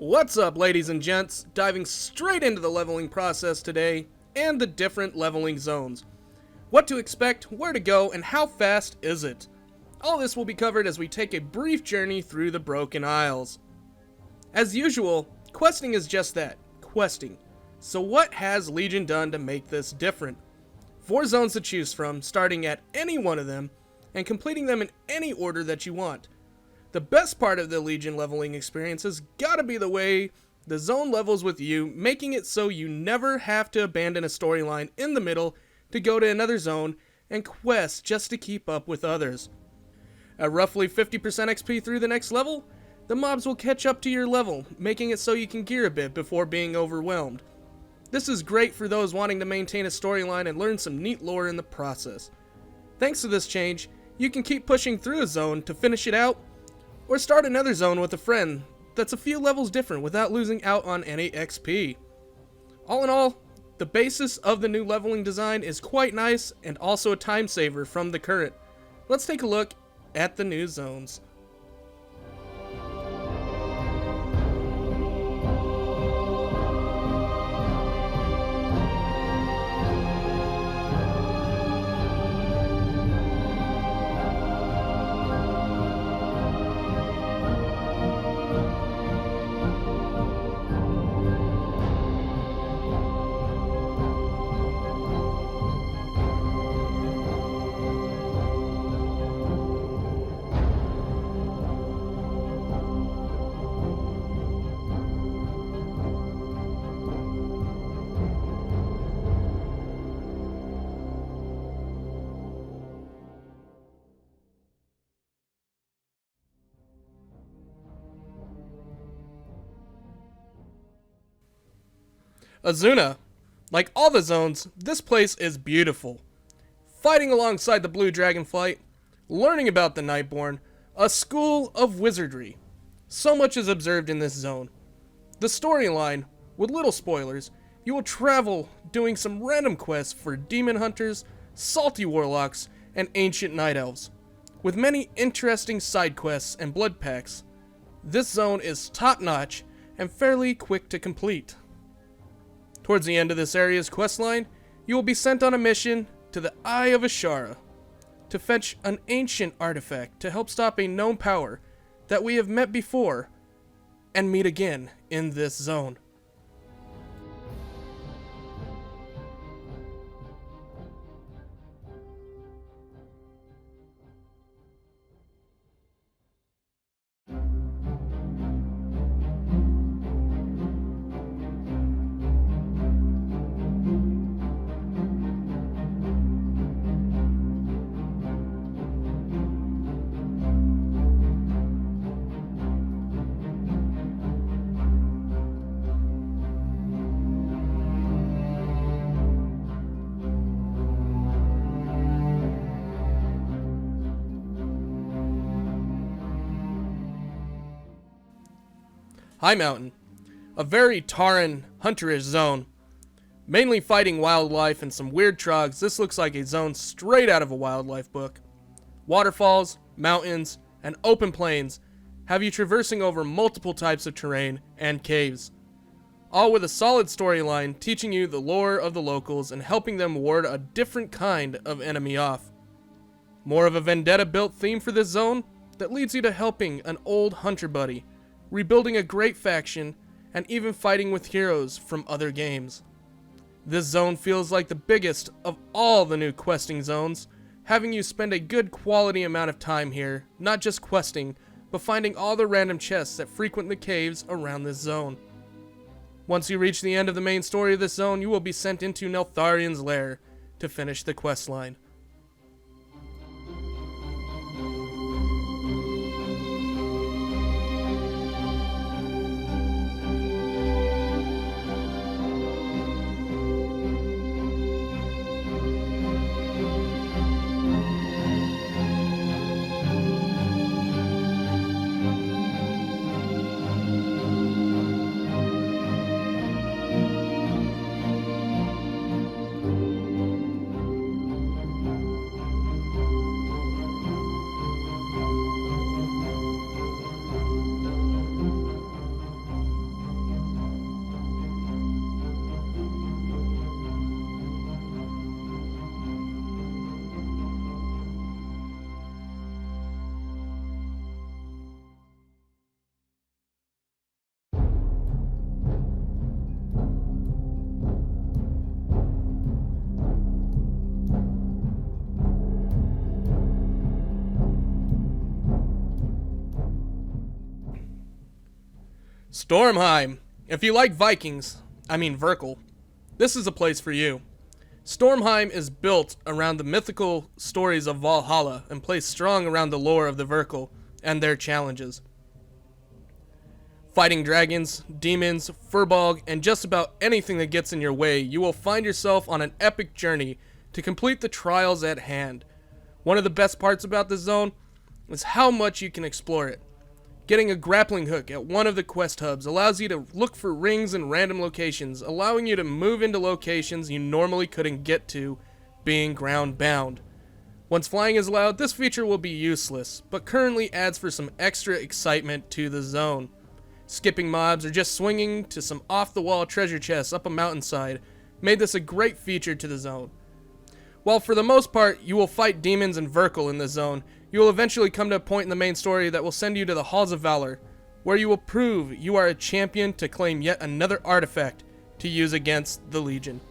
What's up, ladies and gents? Diving straight into the leveling process today, and the different leveling zones. What to expect, where to go, and how fast is it? All this will be covered as we take a brief journey through the Broken Isles. As usual, questing is just that, questing. So what has Legion done to make this different? 4 zones to choose from, starting at any one of them, and completing them in any order that you want. The best part of the Legion leveling experience has gotta be the way the zone levels with you, making it so you never have to abandon a storyline in the middle to go to another zone and quest just to keep up with others. At roughly 50% XP through the next level, the mobs will catch up to your level, making it so you can gear a bit before being overwhelmed. This is great for those wanting to maintain a storyline and learn some neat lore in the process. Thanks to this change, you can keep pushing through a zone to finish it out, or start another zone with a friend that's a few levels different without losing out on any XP. All in all, the basis of the new leveling design is quite nice and also a time saver from the current. Let's take a look at the new zones. Asuna. Like all the zones, this place is beautiful. Fighting alongside the Blue Dragonflight, learning about the Nightborn, a school of wizardry. So much is observed in this zone. The storyline, with little spoilers, you will travel doing some random quests for demon hunters, salty warlocks, and ancient night elves. With many interesting side quests and blood packs, this zone is top-notch and fairly quick to complete. Towards the end of this area's questline, you will be sent on a mission to the Eye of Ashara to fetch an ancient artifact to help stop a known power that we have met before and meet again in this zone. High Mountain, a very Tauren hunterish zone. Mainly fighting wildlife and some weird trogs, this looks like a zone straight out of a wildlife book. Waterfalls, mountains, and open plains have you traversing over multiple types of terrain and caves. All with a solid storyline teaching you the lore of the locals and helping them ward a different kind of enemy off. More of a vendetta-built theme for this zone that leads you to helping an old hunter buddy, rebuilding a great faction, and even fighting with heroes from other games. This zone feels like the biggest of all the new questing zones, having you spend a good quality amount of time here, not just questing, but finding all the random chests that frequent the caves around this zone. Once you reach the end of the main story of this zone, you will be sent into Neltharion's lair to finish the questline. Stormheim. If you like Vikings, Verkle, this is a place for you. Stormheim is built around the mythical stories of Valhalla and placed strong around the lore of the Verkle and their challenges. Fighting dragons, demons, furbolg, and just about anything that gets in your way, you will find yourself on an epic journey to complete the trials at hand. One of the best parts about this zone is how much you can explore it. Getting a grappling hook at one of the quest hubs allows you to look for rings in random locations, allowing you to move into locations you normally couldn't get to, being ground bound. Once flying is allowed, this feature will be useless, but currently adds for some extra excitement to the zone. Skipping mobs or just swinging to some off-the-wall treasure chests up a mountainside made this a great feature to the zone. While for the most part you will fight demons and Verkle in this zone, you will eventually come to a point in the main story that will send you to the Halls of Valor, where you will prove you are a champion to claim yet another artifact to use against the Legion.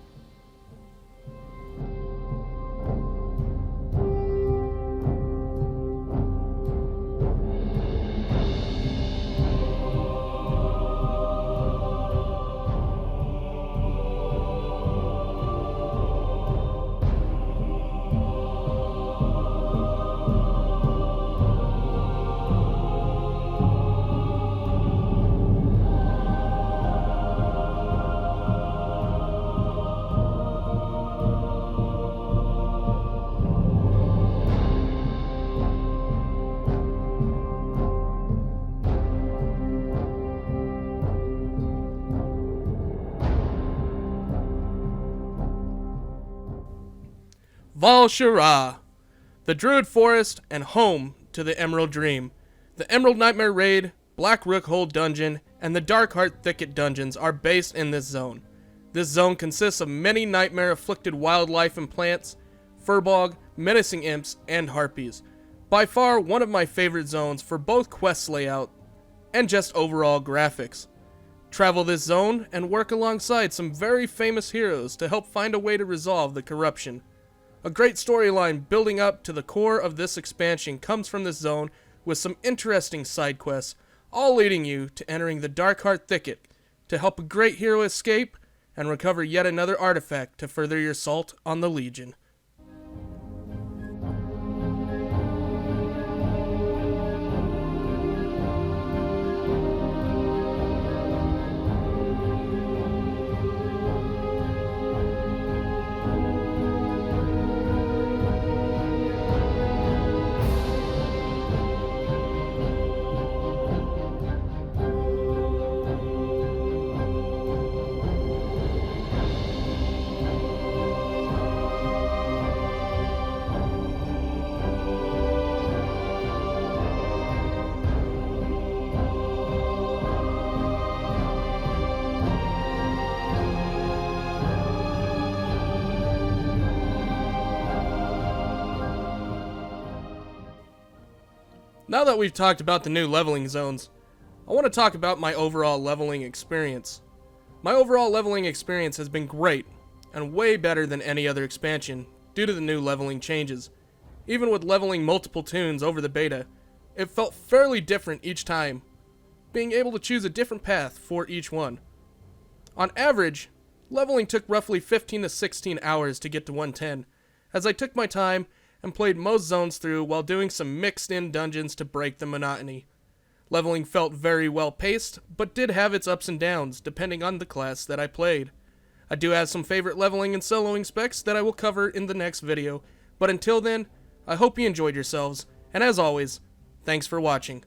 Val'sharah, the Druid Forest and home to the Emerald Dream. The Emerald Nightmare Raid, Black Rookhold Dungeon, and the Darkheart Thicket Dungeons are based in this zone. This zone consists of many nightmare-afflicted wildlife and plants, furbolg, menacing imps, and harpies. By far one of my favorite zones for both quest layout and just overall graphics. Travel this zone and work alongside some very famous heroes to help find a way to resolve the corruption. A great storyline building up to the core of this expansion comes from this zone with some interesting side quests, all leading you to entering the Darkheart Thicket to help a great hero escape and recover yet another artifact to further your assault on the Legion. Now that we've talked about the new leveling zones, I want to talk about my overall leveling experience. My overall leveling experience has been great, and way better than any other expansion, due to the new leveling changes. Even with leveling multiple toons over the beta, it felt fairly different each time, being able to choose a different path for each one. On average, leveling took roughly 15 to 16 hours to get to 110, as I took my time and played most zones through while doing some mixed-in dungeons to break the monotony. Leveling felt very well paced, but did have its ups and downs depending on the class that I played. I do have some favorite leveling and soloing specs that I will cover in the next video, but until then, I hope you enjoyed yourselves, and as always, thanks for watching.